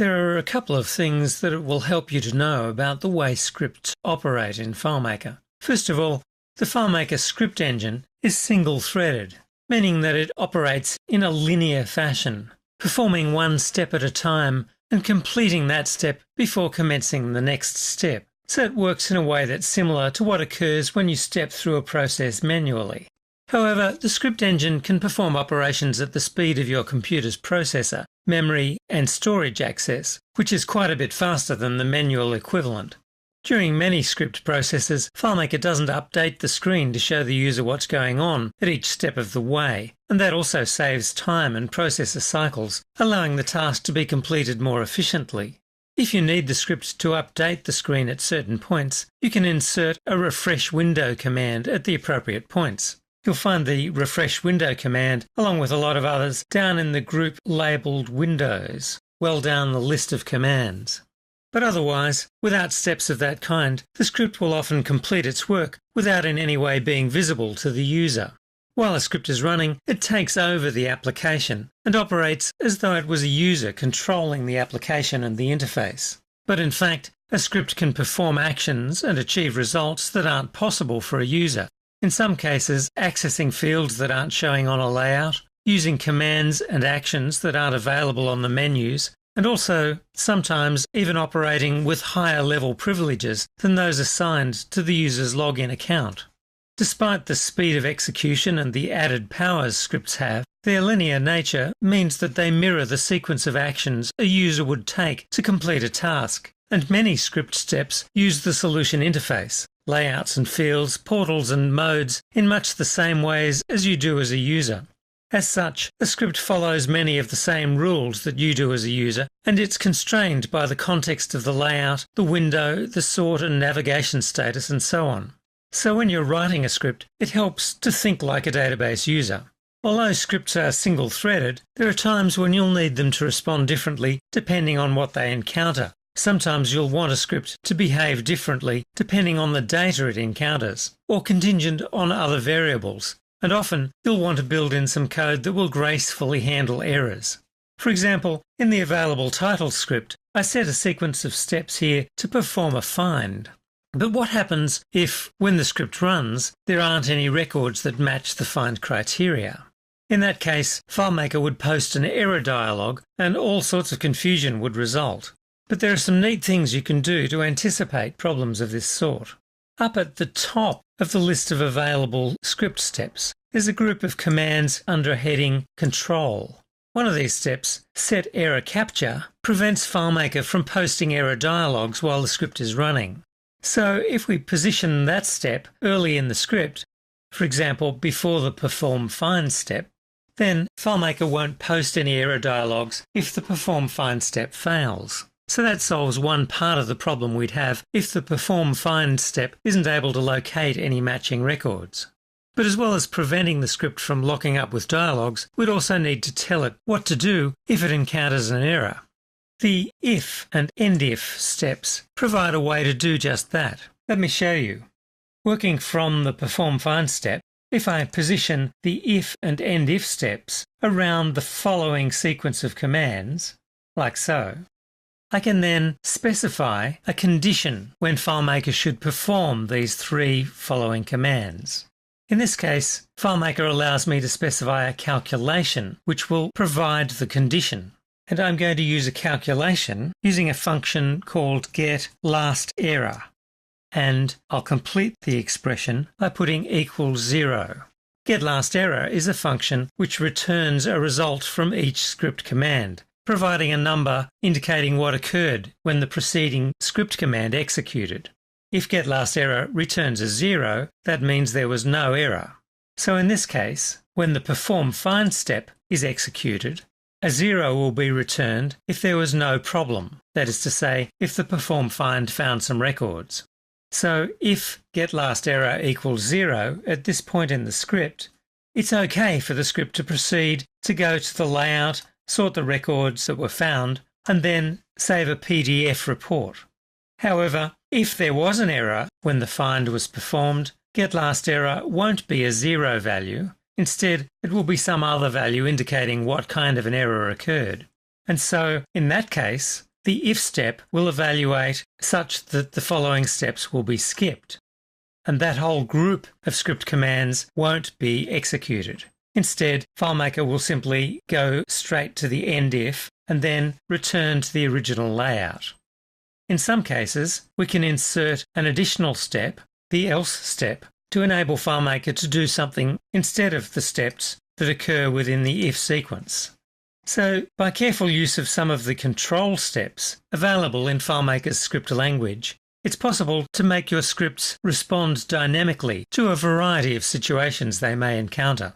There are a couple of things that it will help you to know about the way scripts operate in FileMaker. First of all, the FileMaker script engine is single-threaded, meaning that it operates in a linear fashion, performing one step at a time and completing that step before commencing the next step. So it works in a way that's similar to what occurs when you step through a process manually. However, the script engine can perform operations at the speed of your computer's processor, memory and storage access, which is quite a bit faster than the manual equivalent. During many script processes, FileMaker doesn't update the screen to show the user what's going on at each step of the way, and that also saves time and processor cycles, allowing the task to be completed more efficiently. If you need the script to update the screen at certain points, you can insert a refresh window command at the appropriate points. You'll find the refresh window command, along with a lot of others, down in the group labelled Windows, well down the list of commands. But otherwise, without steps of that kind, the script will often complete its work without in any way being visible to the user. While a script is running, it takes over the application and operates as though it was a user controlling the application and the interface. But in fact, a script can perform actions and achieve results that aren't possible for a user. In some cases, accessing fields that aren't showing on a layout, using commands and actions that aren't available on the menus, and also sometimes even operating with higher level privileges than those assigned to the user's login account. Despite the speed of execution and the added powers scripts have, their linear nature means that they mirror the sequence of actions a user would take to complete a task, and many script steps use the solution interface, layouts and fields, portals and modes in much the same ways as you do as a user. As such, a script follows many of the same rules that you do as a user, and it's constrained by the context of the layout, the window, the sort and navigation status, and so on. So when you're writing a script, it helps to think like a database user. Although scripts are single-threaded, there are times when you'll need them to respond differently depending on what they encounter. Sometimes you'll want a script to behave differently depending on the data it encounters, or contingent on other variables. And often you'll want to build in some code that will gracefully handle errors. For example, in the available title script, I set a sequence of steps here to perform a find. But what happens if, when the script runs, there aren't any records that match the find criteria? In that case, FileMaker would post an error dialog and all sorts of confusion would result. But there are some neat things you can do to anticipate problems of this sort. Up at the top of the list of available script steps is a group of commands under a heading Control. One of these steps, Set Error Capture, prevents FileMaker from posting error dialogues while the script is running. So if we position that step early in the script, for example before the Perform Find step, then FileMaker won't post any error dialogues if the Perform Find step fails. So that solves one part of the problem we'd have if the Perform Find step isn't able to locate any matching records. But as well as preventing the script from locking up with dialogues, we'd also need to tell it what to do if it encounters an error. The if and endif steps provide a way to do just that. Let me show you. Working from the Perform Find step, if I position the if and endif steps around the following sequence of commands, like so, I can then specify a condition when FileMaker should perform these three following commands. In this case, FileMaker allows me to specify a calculation which will provide the condition. And I'm going to use a calculation using a function called getLastError. And I'll complete the expression by putting equals 0. GetLastError is a function which returns a result from each script command, providing a number indicating what occurred when the preceding script command executed. If getLastError returns a 0, that means there was no error. So in this case, when the Perform Find step is executed, a 0 will be returned if there was no problem, that is to say, if the Perform Find found some records. So if getLastError equals 0 at this point in the script, it's okay for the script to proceed to go to the layout, sort the records that were found, and then save a PDF report. However, if there was an error when the find was performed, getLastError won't be a 0 value. Instead, it will be some other value indicating what kind of an error occurred. And so, in that case, the if step will evaluate such that the following steps will be skipped, and that whole group of script commands won't be executed. Instead, FileMaker will simply go straight to the end if and then return to the original layout. In some cases, we can insert an additional step, the else step, to enable FileMaker to do something instead of the steps that occur within the if sequence. So, by careful use of some of the control steps available in FileMaker's script language, it's possible to make your scripts respond dynamically to a variety of situations they may encounter.